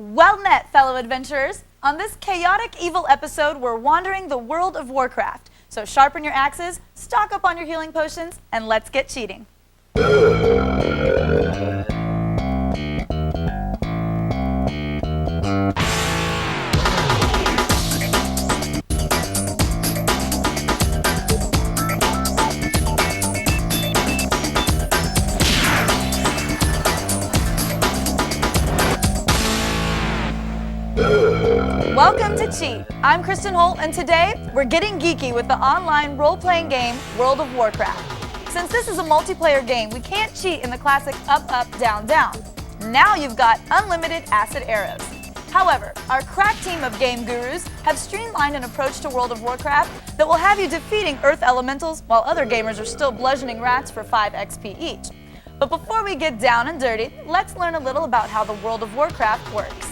Well met, fellow adventurers. On this chaotic evil episode, we're wandering the world of Warcraft. So sharpen your axes, stock up on your healing potions, and let's get cheating. Welcome to Cheat. I'm Kristen Holt, and today we're getting geeky with the online role-playing game World of Warcraft. Since this is a multiplayer game, we can't cheat in the classic up, up, down, down. Now you've got unlimited acid arrows. However, our crack team of game gurus have streamlined an approach to World of Warcraft that will have you defeating earth elementals while other gamers are still bludgeoning rats for 5 XP each. But before we get down and dirty, let's learn a little about how the World of Warcraft works.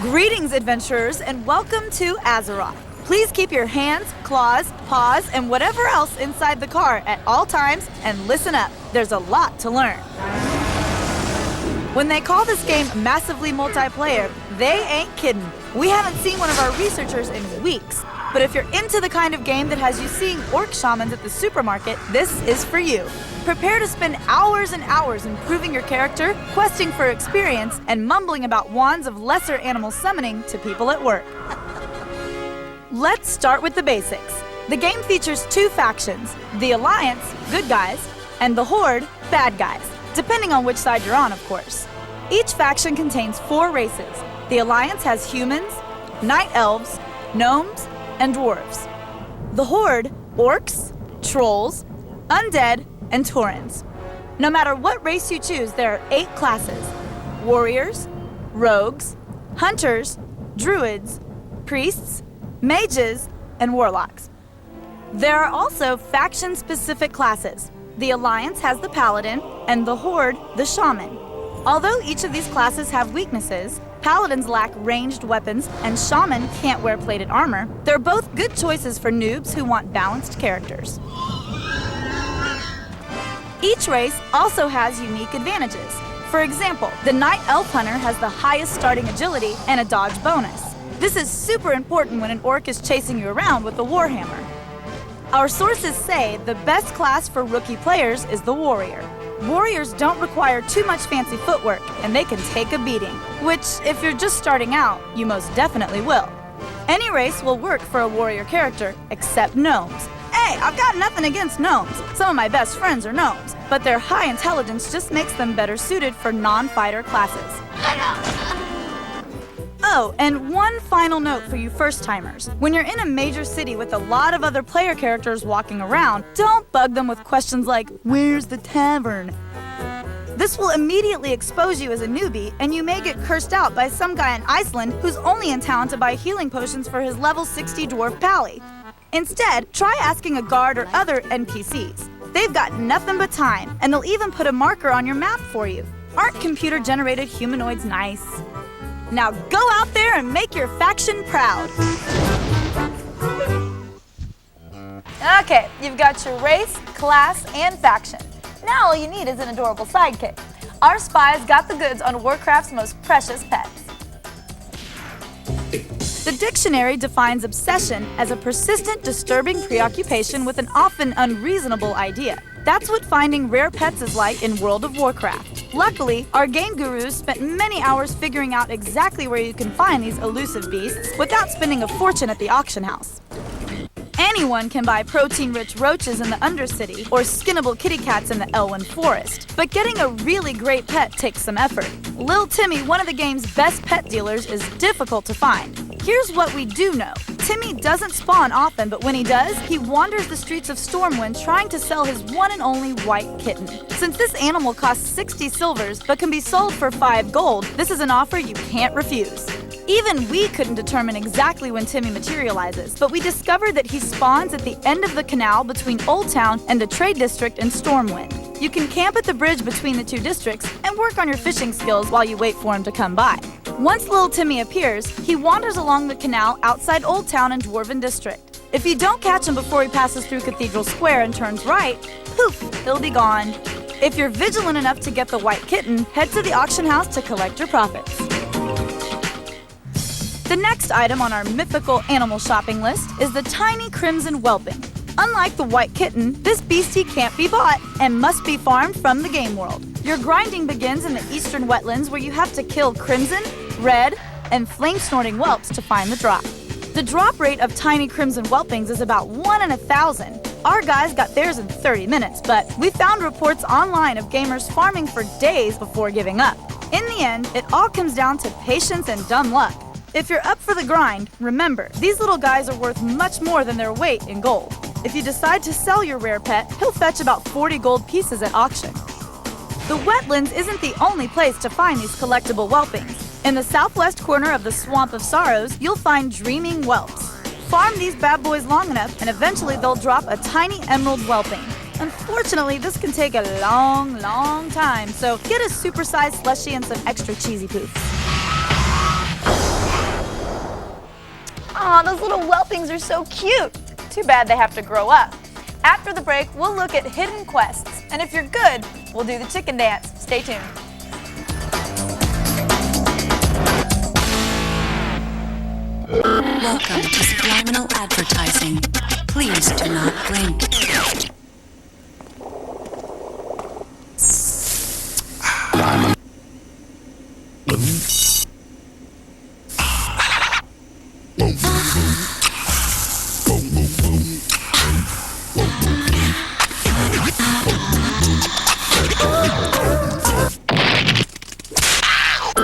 Greetings, adventurers, and welcome to Azeroth. Please keep your hands, claws, paws, and whatever else inside the car at all times and listen up. There's a lot to learn. When they call this game massively multiplayer, they ain't kidding. We haven't seen one of our researchers in weeks. But if you're into the kind of game that has you seeing orc shamans at the supermarket, this is for you. Prepare to spend hours and hours improving your character, questing for experience, and mumbling about wands of lesser animal summoning to people at work. Let's start with the basics. The game features 2 factions, the Alliance, good guys, and the Horde, bad guys, depending on which side you're on, of course. Each faction contains 4 races. The Alliance has humans, night elves, gnomes, and dwarves. The Horde, orcs, trolls, undead, and taurens. No matter what race you choose, there are 8 classes: warriors, rogues, hunters, druids, priests, mages, and warlocks. There are also faction-specific classes. The Alliance has the paladin, and the Horde, the shaman. Although each of these classes have weaknesses, paladins lack ranged weapons, and shaman can't wear plated armor, they're both good choices for noobs who want balanced characters. Each race also has unique advantages. For example, the Night Elf Hunter has the highest starting agility and a dodge bonus. This is super important when an orc is chasing you around with a warhammer. Our sources say the best class for rookie players is the warrior. Warriors don't require too much fancy footwork, and they can take a beating, which, if you're just starting out, you most definitely will. Any race will work for a warrior character, except gnomes. Hey, I've got nothing against gnomes. Some of my best friends are gnomes, but their high intelligence just makes them better suited for non-fighter classes. Oh, and one final note for you first-timers. When you're in a major city with a lot of other player characters walking around, don't bug them with questions like, "Where's the tavern?" This will immediately expose you as a newbie, and you may get cursed out by some guy in Iceland who's only in town to buy healing potions for his level 60 dwarf pally. Instead, try asking a guard or other NPCs. They've got nothing but time, and they'll even put a marker on your map for you. Aren't computer-generated humanoids nice? Now go out there and make your faction proud. Okay, you've got your race, class, and faction. Now all you need is an adorable sidekick. Our spies got the goods on Warcraft's most precious pets. The dictionary defines obsession as a persistent, disturbing preoccupation with an often unreasonable idea. That's what finding rare pets is like in World of Warcraft. Luckily, our game gurus spent many hours figuring out exactly where you can find these elusive beasts without spending a fortune at the auction house. Anyone can buy protein-rich roaches in the Undercity or skinnable kitty cats in the Elwyn Forest. But getting a really great pet takes some effort. Lil Timmy, one of the game's best pet dealers, is difficult to find. Here's what we do know. Timmy doesn't spawn often, but when he does, he wanders the streets of Stormwind trying to sell his one and only white kitten. Since this animal costs 60 silvers but can be sold for 5 gold, this is an offer you can't refuse. Even we couldn't determine exactly when Timmy materializes, but we discovered that he spawns at the end of the canal between Old Town and the Trade District in Stormwind. You can camp at the bridge between the 2 districts and work on your fishing skills while you wait for him to come by. Once little Timmy appears, he wanders along the canal outside Old Town and Dwarven District. If you don't catch him before he passes through Cathedral Square and turns right, poof, he'll be gone. If you're vigilant enough to get the white kitten, head to the auction house to collect your profits. The next item on our mythical animal shopping list is the tiny crimson whelping. Unlike the white kitten, this beastie can't be bought and must be farmed from the game world. Your grinding begins in the eastern wetlands where you have to kill crimson, red, and flame-snorting whelps to find the drop. The drop rate of tiny crimson whelpings is about 1 in 1,000. Our guys got theirs in 30 minutes, but we found reports online of gamers farming for days before giving up. In the end, it all comes down to patience and dumb luck. If you're up for the grind, remember, these little guys are worth much more than their weight in gold. If you decide to sell your rare pet, he'll fetch about 40 gold pieces at auction. The wetlands isn't the only place to find these collectible whelpings. In the southwest corner of the Swamp of Sorrows, you'll find dreaming whelps. Farm these bad boys long enough, and eventually they'll drop a tiny emerald whelping. Unfortunately, this can take a long, long time, so get a supersized slushie and some extra cheesy poofs. Aw, those little whelpings are so cute. Too bad they have to grow up. After the break, we'll look at hidden quests, and if you're good, we'll do the chicken dance. Stay tuned. Welcome to subliminal advertising. Please do not blink.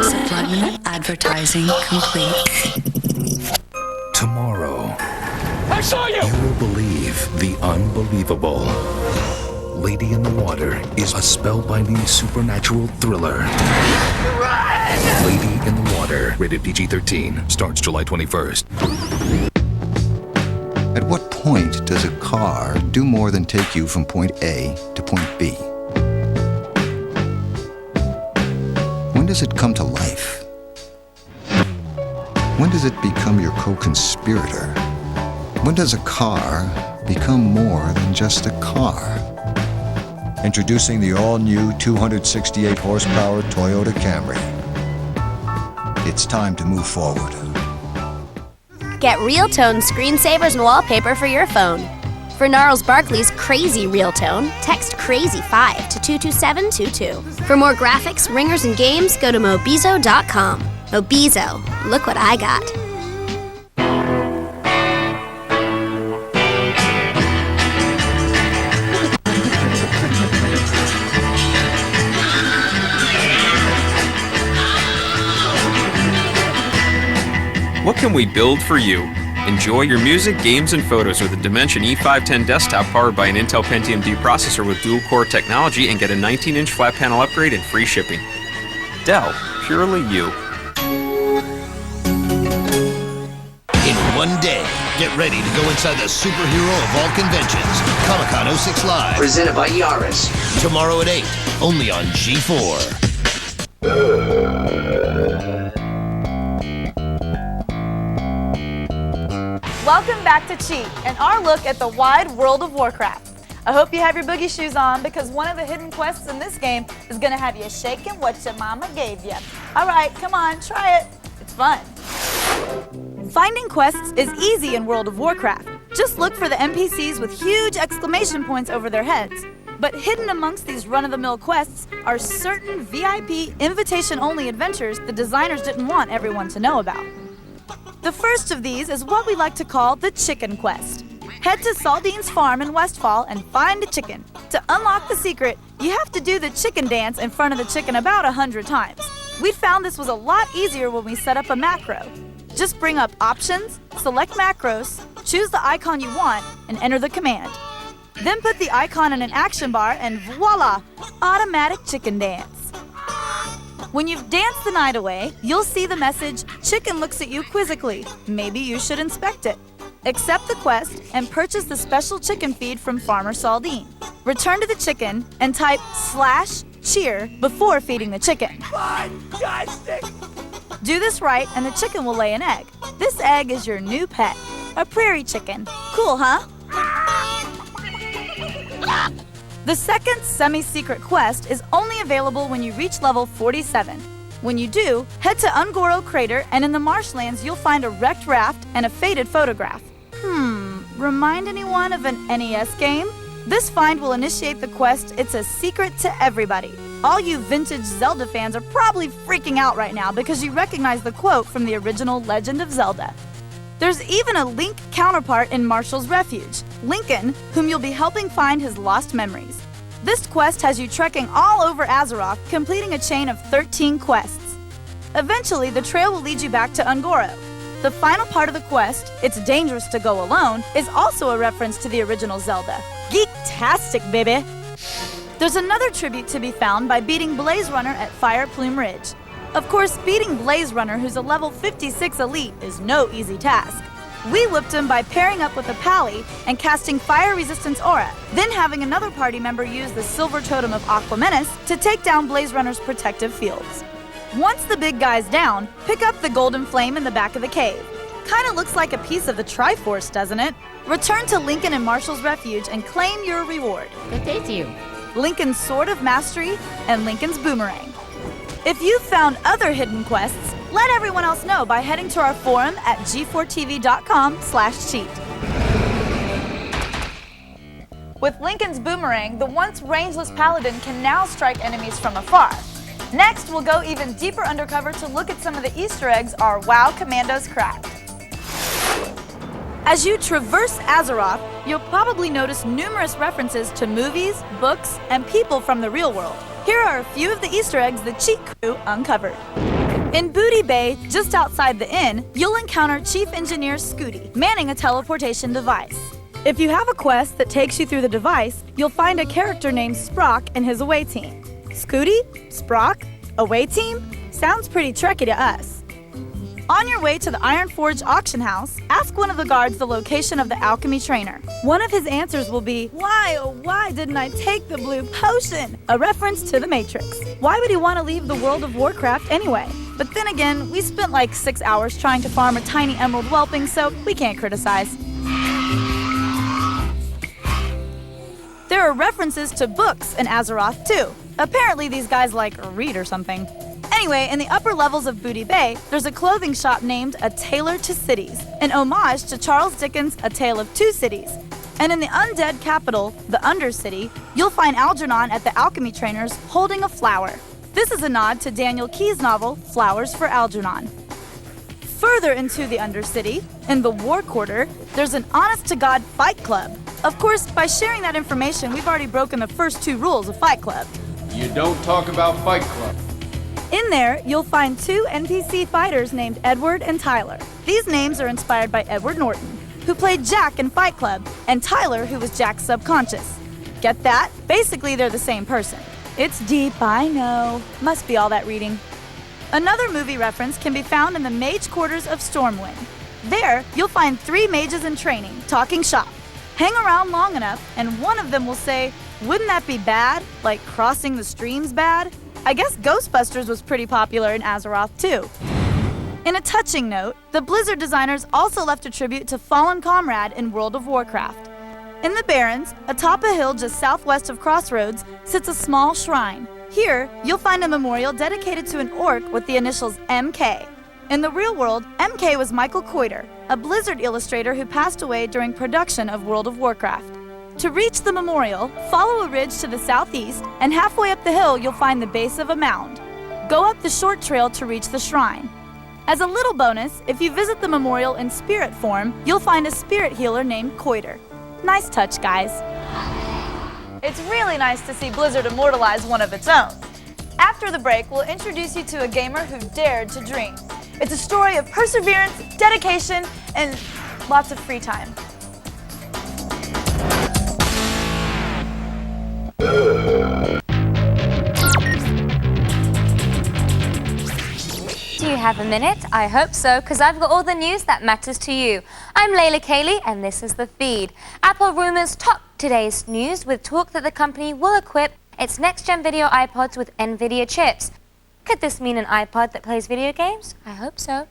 Subliminal advertising complete. Tomorrow, I saw you! you will believe the unbelievable. Lady in the Water is a spellbinding supernatural thriller. Run! Lady in the Water, rated PG-13, starts July 21st. At what point does a car do more than take you from point A to point B? When does it come to life? When does it become your co-conspirator? When does a car become more than just a car? Introducing the all-new 268 horsepower Toyota Camry. It's time to move forward. Get Realtone screensavers and wallpaper for your phone. For Gnarls Barkley's Crazy Realtone, text CRAZY5 to 22722. For more graphics, ringers, and games, go to Mobizo.com. Mobizo, look what I got. What can we build for you? Enjoy your music, games, and photos with a Dimension E510 desktop powered by an Intel Pentium D processor with dual-core technology and get a 19-inch flat panel upgrade and free shipping. Dell, purely you. In one day, get ready to go inside the superhero of all conventions, Comic-Con 06 Live. Presented by Yaris. Tomorrow at 8, only on G4. Welcome back to Cheat and our look at the wide world of Warcraft. I hope you have your boogie shoes on because one of the hidden quests in this game is going to have you shaking what your mama gave you. All right, come on, try it. It's fun. Finding quests is easy in World of Warcraft. Just look for the NPCs with huge exclamation points over their heads. But hidden amongst these run-of-the-mill quests are certain VIP, invitation-only adventures the designers didn't want everyone to know about. The first of these is what we like to call the Chicken Quest. Head to Saldine's farm in Westfall and find a chicken. To unlock the secret, you have to do the chicken dance in front of the chicken about 100 times. We found this was a lot easier when we set up a macro. Just bring up Options, select Macros, choose the icon you want, and enter the command. Then put the icon in an action bar and voila! Automatic chicken dance. When you've danced the night away, you'll see the message, Chicken looks at you quizzically. Maybe you should inspect it. Accept the quest and purchase the special chicken feed from Farmer Saldine. Return to the chicken and type /cheer before feeding the chicken. Do this right and the chicken will lay an egg. This egg is your new pet, a prairie chicken. Cool, huh? The second semi-secret quest is only available when you reach level 47. When you do, head to Ungoro Crater, and in the marshlands you'll find a wrecked raft and a faded photograph. Remind anyone of an NES game? This find will initiate the quest It's a Secret to Everybody. All you vintage Zelda fans are probably freaking out right now because you recognize the quote from the original Legend of Zelda. There's even a Link counterpart in Marshall's Refuge, Lincoln, whom you'll be helping find his lost memories. This quest has you trekking all over Azeroth, completing a chain of 13 quests. Eventually, the trail will lead you back to Ungoro. The final part of the quest, It's Dangerous to Go Alone, is also a reference to the original Zelda. Geek-tastic, baby! There's another tribute to be found by beating Blaze Runner at Fire Plume Ridge. Of course, beating Blaze Runner, who's a level 56 elite, is no easy task. We whipped him by pairing up with a Pally and casting Fire Resistance Aura, then having another party member use the Silver Totem of Aqua Menace to take down Blaze Runner's protective fields. Once the big guy's down, pick up the Golden Flame in the back of the cave. Kinda looks like a piece of the Triforce, doesn't it? Return to Lincoln and Marshall's Refuge and claim your reward. Good day to you. Lincoln's Sword of Mastery and Lincoln's Boomerang. If you've found other hidden quests, let everyone else know by heading to our forum at g4tv.com/cheat. With Lincoln's Boomerang, the once rangeless paladin can now strike enemies from afar. Next, we'll go even deeper undercover to look at some of the Easter eggs our WoW commandos cracked. As you traverse Azeroth, you'll probably notice numerous references to movies, books, and people from the real world. Here are a few of the Easter eggs the Cheat Crew uncovered. In Booty Bay, just outside the inn, you'll encounter Chief Engineer Scooty, manning a teleportation device. If you have a quest that takes you through the device, you'll find a character named Sprock and his away team. Scooty? Sprock? Away team? Sounds pretty Trekkie to us. On your way to the Ironforge auction house, ask one of the guards the location of the alchemy trainer. One of his answers will be, "Why, oh why didn't I take the blue potion?" A reference to the Matrix. Why would he want to leave the world of Warcraft anyway? But then again, we spent like 6 hours trying to farm a tiny emerald whelping, so we can't criticize. There are references to books in Azeroth too. Apparently these guys like read or something. Anyway, in the upper levels of Booty Bay, there's a clothing shop named A Tailor to Cities, an homage to Charles Dickens' A Tale of Two Cities. And in the undead capital, the Undercity, you'll find Algernon at the alchemy trainers holding a flower. This is a nod to Daniel Keyes' novel, Flowers for Algernon. Further into the Undercity, in the War Quarter, there's an honest-to-God fight club. Of course, by sharing that information, we've already broken the first 2 rules of Fight Club. You don't talk about Fight Club. In there, you'll find 2 NPC fighters named Edward and Tyler. These names are inspired by Edward Norton, who played Jack in Fight Club, and Tyler, who was Jack's subconscious. Get that? Basically, they're the same person. It's deep, I know. Must be all that reading. Another movie reference can be found in the mage quarters of Stormwind. There, you'll find 3 mages in training, talking shop. Hang around long enough, and one of them will say, "Wouldn't that be bad? Like crossing the stream's bad?" I guess Ghostbusters was pretty popular in Azeroth too. In a touching note, the Blizzard designers also left a tribute to Fallen Comrade in World of Warcraft. In the Barrens, atop a hill just southwest of Crossroads, sits a small shrine. Here, you'll find a memorial dedicated to an orc with the initials MK. In the real world, MK was Michael Coiter, a Blizzard illustrator who passed away during production of World of Warcraft. To reach the memorial, follow a ridge to the southeast, and halfway up the hill you'll find the base of a mound. Go up the short trail to reach the shrine. As a little bonus, if you visit the memorial in spirit form, you'll find a spirit healer named Coiter. Nice touch, guys. It's really nice to see Blizzard immortalize one of its own. After the break, we'll introduce you to a gamer who dared to dream. It's a story of perseverance, dedication, and lots of free time. Do you have a minute? I hope so, because I've got all the news that matters to you. I'm Layla Kayleigh, and this is The Feed. Apple rumors top today's news with talk that the company will equip its next-gen video iPods with NVIDIA chips. Could this mean an iPod that plays video games? I hope so.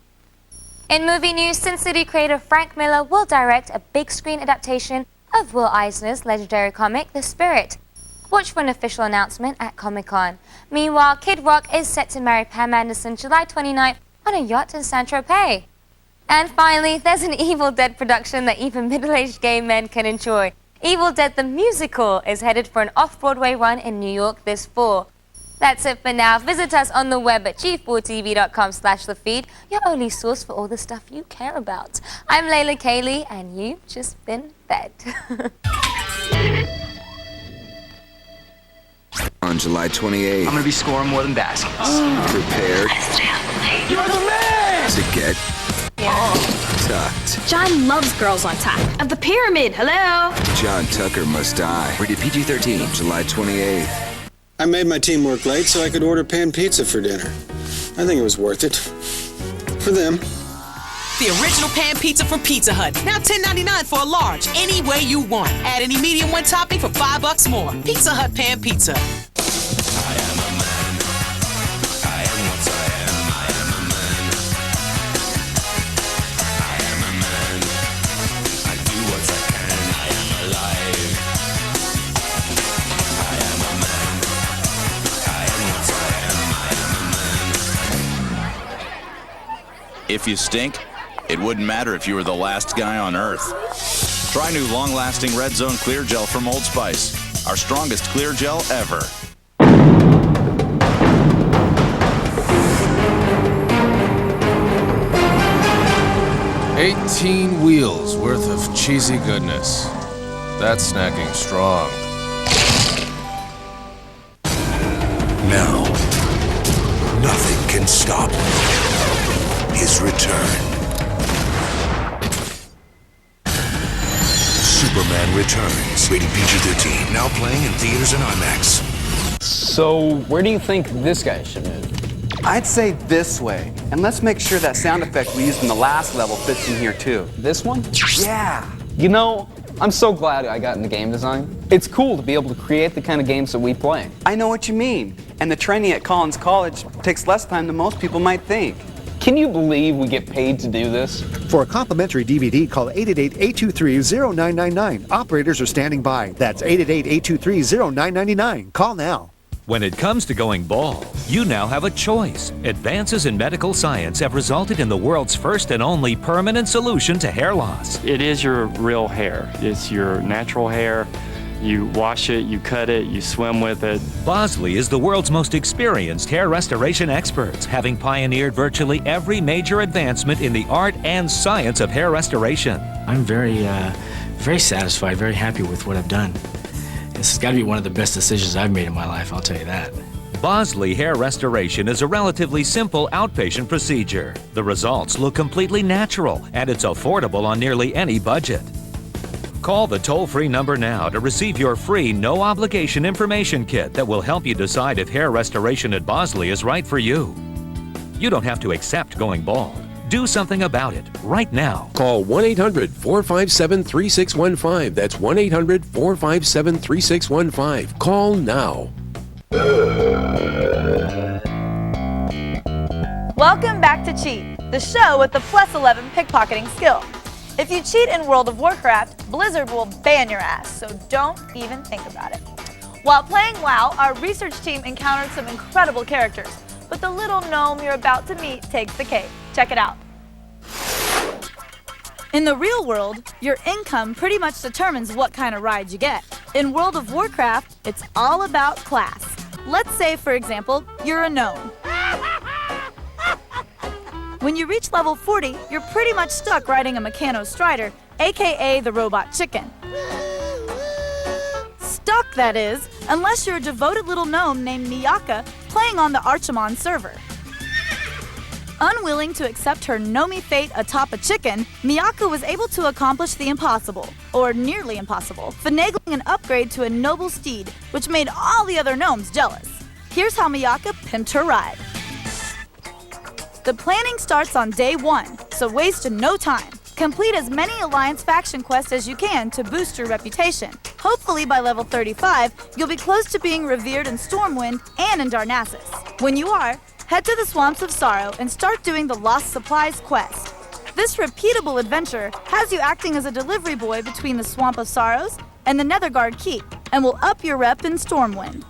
In movie news, Sin City creator Frank Miller will direct a big-screen adaptation of Will Eisner's legendary comic, The Spirit. Watch for an official announcement at Comic-Con. Meanwhile, Kid Rock is set to marry Pam Anderson July 29th on a yacht in Saint-Tropez. And finally, there's an Evil Dead production that even middle-aged gay men can enjoy. Evil Dead the Musical is headed for an off-Broadway run in New York this fall. That's it for now. Visit us on the web at g4tv.com/thefeed, your only source for all the stuff you care about. I'm Layla Kayleigh, and you've just been fed. On July 28th, I'm gonna be scoring more than baskets. Prepared. You're the man! To get tucked. John loves girls on top of the pyramid. Hello? John Tucker Must Die. Rated PG-13. July 28th. I made my team work late so I could order pan pizza for dinner. I think it was worth it. For them. The original pan pizza from Pizza Hut. Now $10.99 for a large, any way you want. Add any medium one topping for $5 more. Pizza Hut pan pizza. I am a man. I am what I am. I am a man. I am a man. I do what I can. I am alive. I am a man. I am what I am. I am a man. If you stink, it wouldn't matter if you were the last guy on Earth. Try new long-lasting Red Zone Clear Gel from Old Spice. Our strongest clear gel ever. 18 wheels worth of cheesy goodness. That's snacking strong. Now, nothing can stop his return. Superman Returns, rated PG-13, now playing in theaters and IMAX. So, where do you think this guy should move? I'd say this way. And let's make sure that sound effect we used in the last level fits in here too. This one? Yeah. You know, I'm so glad I got into game design. It's cool to be able to create the kind of games that we play. I know what you mean. And the training at Collins College takes less time than most people might think. Can you believe we get paid to do this? For a complimentary DVD, call 888-823-0999. Operators are standing by. That's 888-823-0999. Call now. When it comes to going bald, you now have a choice. Advances in medical science have resulted in the world's first and only permanent solution to hair loss. It is your real hair. It's your natural hair. You wash it, you cut it, you swim with it. Bosley is the world's most experienced hair restoration experts, having pioneered virtually every major advancement in the art and science of hair restoration. I'm very satisfied, very happy with what I've done. This has got to be one of the best decisions I've made in my life, I'll tell you that. Bosley Hair Restoration is a relatively simple outpatient procedure. The results look completely natural, and it's affordable on nearly any budget. Call the toll-free number now to receive your free, no-obligation information kit that will help you decide if hair restoration at Bosley is right for you. You don't have to accept going bald. Do something about it right now. Call 1-800-457-3615. That's 1-800-457-3615. Call now. Welcome back to Cheat, the show with the +11 pickpocketing skill. If you cheat in World of Warcraft, Blizzard will ban your ass, so don't even think about it. While playing WoW, our research team encountered some incredible characters, but the little gnome you're about to meet takes the cake. Check it out. In the real world, your income pretty much determines what kind of ride you get. In World of Warcraft, it's all about class. Let's say, for example, you're a gnome. When you reach level 40, you're pretty much stuck riding a Meccano Strider, aka the robot chicken. Stuck, that is, unless you're a devoted little gnome named Miyaka playing on the Archimon server. Unwilling to accept her gnomey fate atop a chicken, Miyaka was able to accomplish the impossible, or nearly impossible, finagling an upgrade to a noble steed, which made all the other gnomes jealous. Here's how Miyaka pimped her ride. The planning starts on day 1, so waste no time. Complete as many Alliance faction quests as you can to boost your reputation. Hopefully by level 35, you'll be close to being revered in Stormwind and in Darnassus. When you are, head to the Swamps of Sorrow and start doing the Lost Supplies quest. This repeatable adventure has you acting as a delivery boy between the Swamp of Sorrows and the Netherguard Keep. and will up your rep in Stormwind.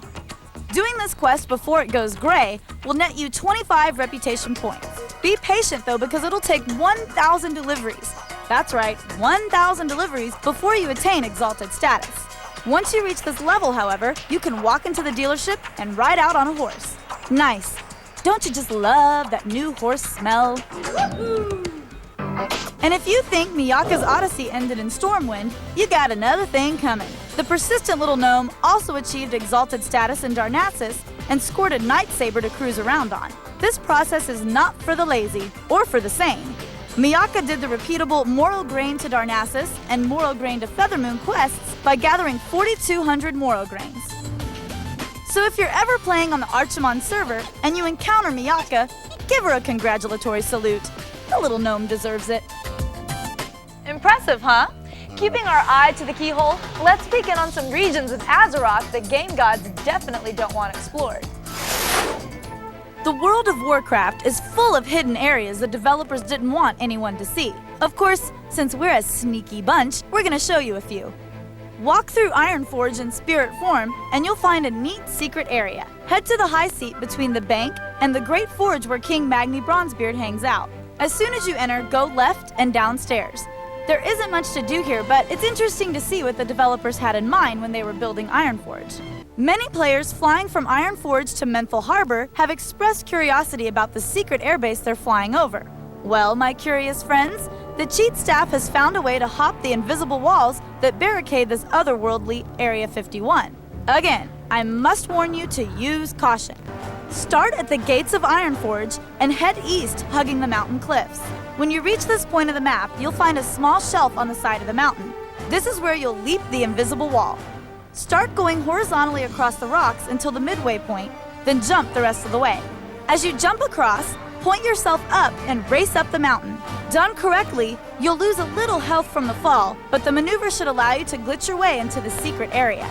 Doing this quest before it goes gray will net you 25 reputation points. Be patient though, because it'll take 1,000 deliveries. That's right, 1,000 deliveries before you attain Exalted status. Once you reach this level, however, you can walk into the dealership and ride out on a horse. Nice. Don't you just love that new horse smell? And if you think Miyaka's Odyssey ended in Stormwind, you got another thing coming. The persistent little gnome also achieved Exalted status in Darnassus and scored a Night Saber to cruise around on. This process is not for the lazy or for the sane. Miyaka did the repeatable Moral Grain to Darnassus and Moral Grain to Feathermoon quests by gathering 4,200 Moral Grains. So if you're ever playing on the Archimon server and you encounter Miyaka, give her a congratulatory salute. The little gnome deserves it. Impressive, huh? Keeping our eye to the keyhole, let's peek in on some regions of Azeroth that game gods definitely don't want explored. The world of Warcraft is full of hidden areas that developers didn't want anyone to see. Of course, since we're a sneaky bunch, we're gonna show you a few. Walk through Ironforge in spirit form, and you'll find a neat secret area. Head to the high seat between the bank and the Great Forge where King Magni Bronzebeard hangs out. As soon as you enter, go left and downstairs. There isn't much to do here, but it's interesting to see what the developers had in mind when they were building Ironforge. Many players flying from Ironforge to Menthil Harbor have expressed curiosity about the secret airbase they're flying over. Well, my curious friends, the cheat staff has found a way to hop the invisible walls that barricade this otherworldly Area 51. Again, I must warn you to use caution. Start at the gates of Ironforge and head east, hugging the mountain cliffs. When you reach this point of the map, you'll find a small shelf on the side of the mountain. This is where you'll leap the invisible wall. Start going horizontally across the rocks until the midway point, then jump the rest of the way. As you jump across, point yourself up and race up the mountain. Done correctly, you'll lose a little health from the fall, but the maneuver should allow you to glitch your way into the secret area.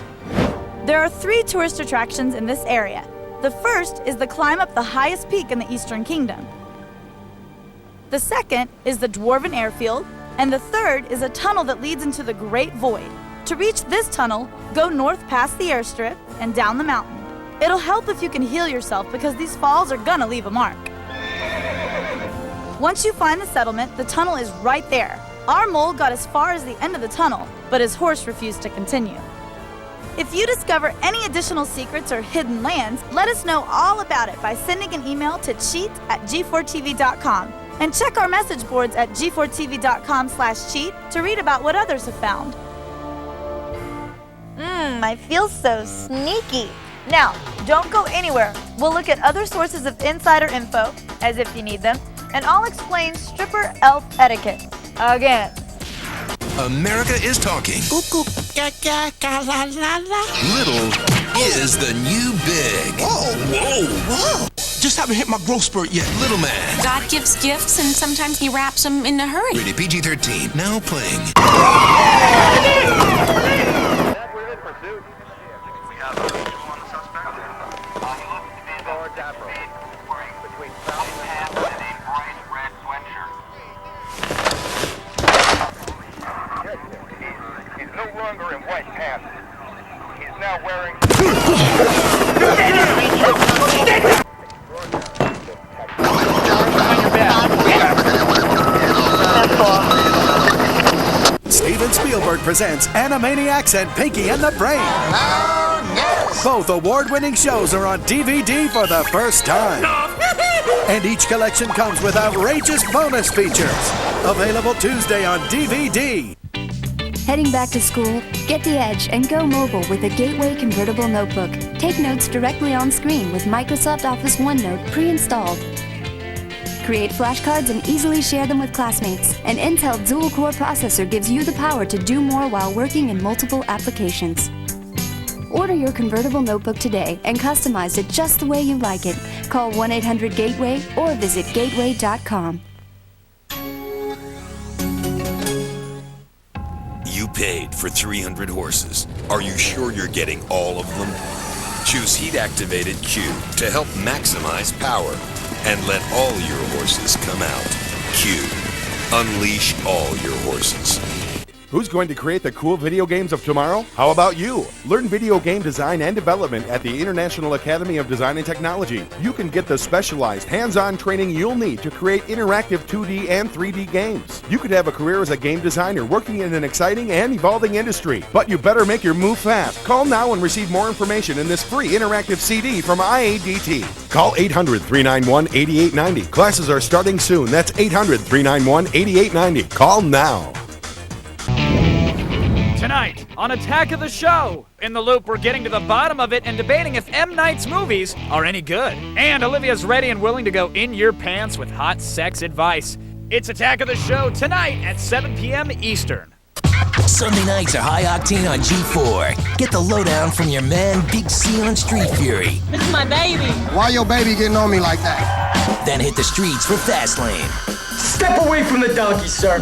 There are 3 tourist attractions in this area. The first is the climb up the highest peak in the Eastern Kingdom. The second is the Dwarven Airfield, and the third is a tunnel that leads into the Great Void. To reach this tunnel, go north past the airstrip and down the mountain. It'll help if you can heal yourself because these falls are gonna leave a mark. Once you find the settlement, the tunnel is right there. Our mole got as far as the end of the tunnel, but his horse refused to continue. If you discover any additional secrets or hidden lands, let us know all about it by sending an email to cheat@g4tv.com. And check our message boards at g4tv.com/cheat to read about what others have found. I feel so sneaky. Now, don't go anywhere. We'll look at other sources of insider info, as if you need them, and I'll explain stripper elf etiquette. Again. America is talking. Little is the new big. Whoa. Just haven't hit my growth spurt yet, little man. God gives gifts and sometimes he wraps them in a hurry. Rated PG-13, now playing. He's no longer in white pants. He's now wearing... Steven Spielberg presents Animaniacs and Pinky and the Brain. Both award-winning shows are on DVD for the first time. And each collection comes with outrageous bonus features. Available Tuesday on DVD. Heading back to school? Get the edge and go mobile with a Gateway convertible notebook. Take notes directly on screen with Microsoft Office OneNote pre-installed. Create flashcards and easily share them with classmates. An Intel dual-core processor gives you the power to do more while working in multiple applications. Order your convertible notebook today and customize it just the way you like it. Call 1-800-GATEWAY or visit gateway.com. You paid for 300 horses. Are you sure you're getting all of them? Choose heat-activated Q to help maximize power and let all your horses come out. Q. Unleash all your horses. Who's going to create the cool video games of tomorrow? How about you? Learn video game design and development at the International Academy of Design and Technology. You can get the specialized, hands-on training you'll need to create interactive 2D and 3D games. You could have a career as a game designer working in an exciting and evolving industry. But you better make your move fast. Call now and receive more information in this free interactive CD from IADT. Call 800-391-8890. Classes are starting soon. That's 800-391-8890. Call now. Tonight, on Attack of the Show. In the loop, we're getting to the bottom of it and debating if M. Night's movies are any good. And Olivia's ready and willing to go in your pants with hot sex advice. It's Attack of the Show tonight at 7 p.m. Eastern. Sunday nights are high octane on G4. Get the lowdown from your man Big C on Street Fury. This is my baby. Why your baby getting on me like that? Then hit the streets for Fastlane. Step away from the donkey, sir.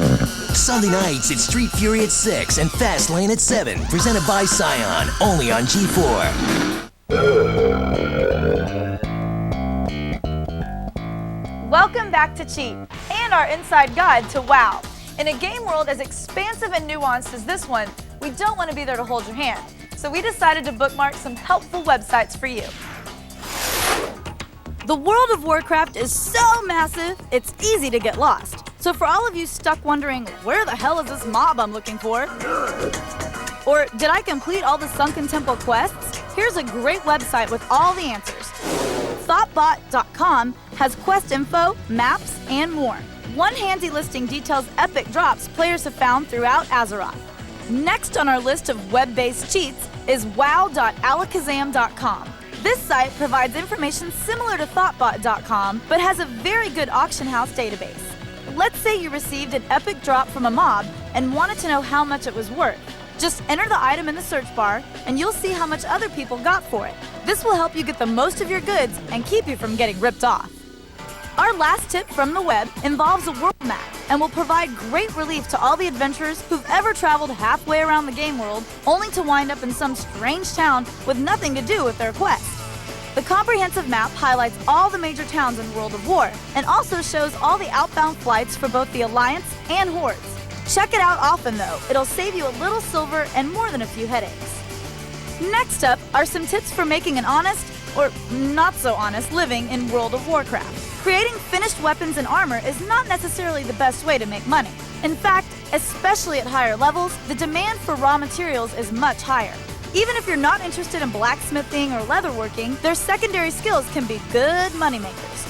Sunday nights, it's Street Fury at 6 and Fastlane at 7. Presented by Scion, only on G4. Welcome back to Cheat and our inside guide to WoW. In a game world as expansive and nuanced as this one, we don't want to be there to hold your hand. So we decided to bookmark some helpful websites for you. The world of Warcraft is so massive, it's easy to get lost. So for all of you stuck wondering, where the hell is this mob I'm looking for? Or did I complete all the Sunken Temple quests? Here's a great website with all the answers. Thoughtbot.com has quest info, maps, and more. One handy listing details epic drops players have found throughout Azeroth. Next on our list of web-based cheats is wow.alakazam.com. This site provides information similar to Thoughtbot.com, but has a very good auction house database. Let's say you received an epic drop from a mob and wanted to know how much it was worth. Just enter the item in the search bar, and you'll see how much other people got for it. This will help you get the most of your goods and keep you from getting ripped off. Our last tip from the web involves a world map and will provide great relief to all the adventurers who've ever traveled halfway around the game world only to wind up in some strange town with nothing to do with their quest. The comprehensive map highlights all the major towns in World of War and also shows all the outbound flights for both the Alliance and Hordes. Check it out often though, it'll save you a little silver and more than a few headaches. Next up are some tips for making an honest, or not so honest, living in World of Warcraft. Creating finished weapons and armor is not necessarily the best way to make money. In fact, especially at higher levels, the demand for raw materials is much higher. Even if you're not interested in blacksmithing or leatherworking, their secondary skills can be good moneymakers.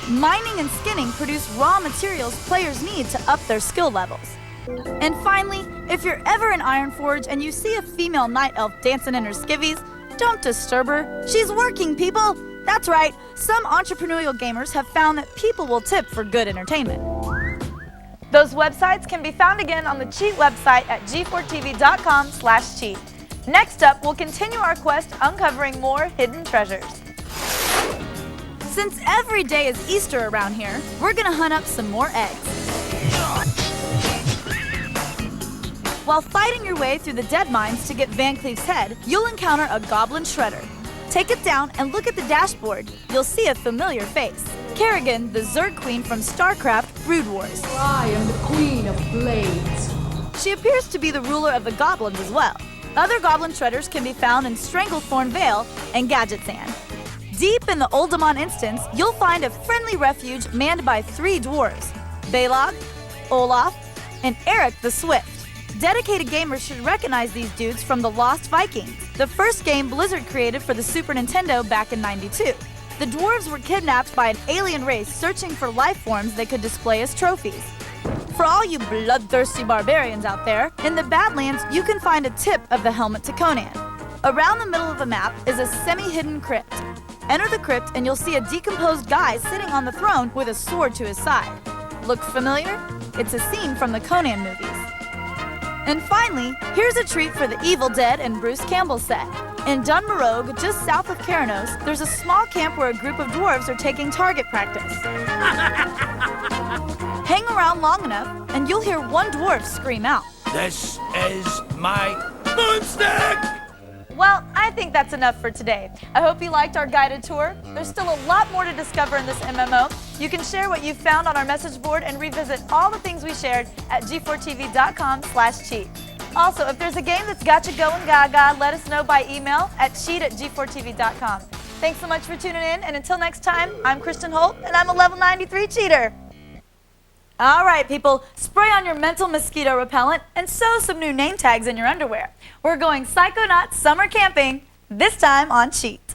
Mining and skinning produce raw materials players need to up their skill levels. And finally, if you're ever in Ironforge and you see a female night elf dancing in her skivvies, don't disturb her. She's working, people! That's right, some entrepreneurial gamers have found that people will tip for good entertainment. Those websites can be found again on the Cheat website at g4tv.com/cheat. Next up, we'll continue our quest uncovering more hidden treasures. Since every day is Easter around here, we're gonna hunt up some more eggs. While fighting your way through the dead mines to get Van Cleef's head, you'll encounter a goblin shredder. Take it down and look at the dashboard. You'll see a familiar face. Kerrigan, the Zerg Queen from StarCraft Brood Wars. I am the Queen of Blades. She appears to be the ruler of the goblins as well. Other goblin shredders can be found in Stranglethorn Vale and Gadgetzan. Deep in the Oldemon instance, you'll find a friendly refuge manned by 3 dwarves, Balog, Olaf, and Eric the Swift. Dedicated gamers should recognize these dudes from The Lost Vikings, the first game Blizzard created for the Super Nintendo back in '92. The dwarves were kidnapped by an alien race searching for life forms they could display as trophies. For all you bloodthirsty barbarians out there, in the Badlands you can find a tip of the helmet to Conan. Around the middle of the map is a semi-hidden crypt. Enter the crypt and you'll see a decomposed guy sitting on the throne with a sword to his side. Look familiar? It's a scene from the Conan movies. And finally, here's a treat for the Evil Dead and Bruce Campbell set. In Dunmarogue, just south of Keranos, there's a small camp where a group of dwarves are taking target practice. Hang around long enough, and you'll hear one dwarf scream out. This is my boomstick! Well, I think that's enough for today. I hope you liked our guided tour. There's still a lot more to discover in this MMO. You can share what you've found on our message board and revisit all the things we shared at g4tv.com/cheat. Also, if there's a game that's got you going gaga, let us know by email at cheat@g4tv.com. Thanks so much for tuning in, and until next time, I'm Kristen Holt, and I'm a level 93 cheater. All right, people, spray on your mental mosquito repellent and sew some new name tags in your underwear. We're going Psychonauts summer camping, this time on Cheat.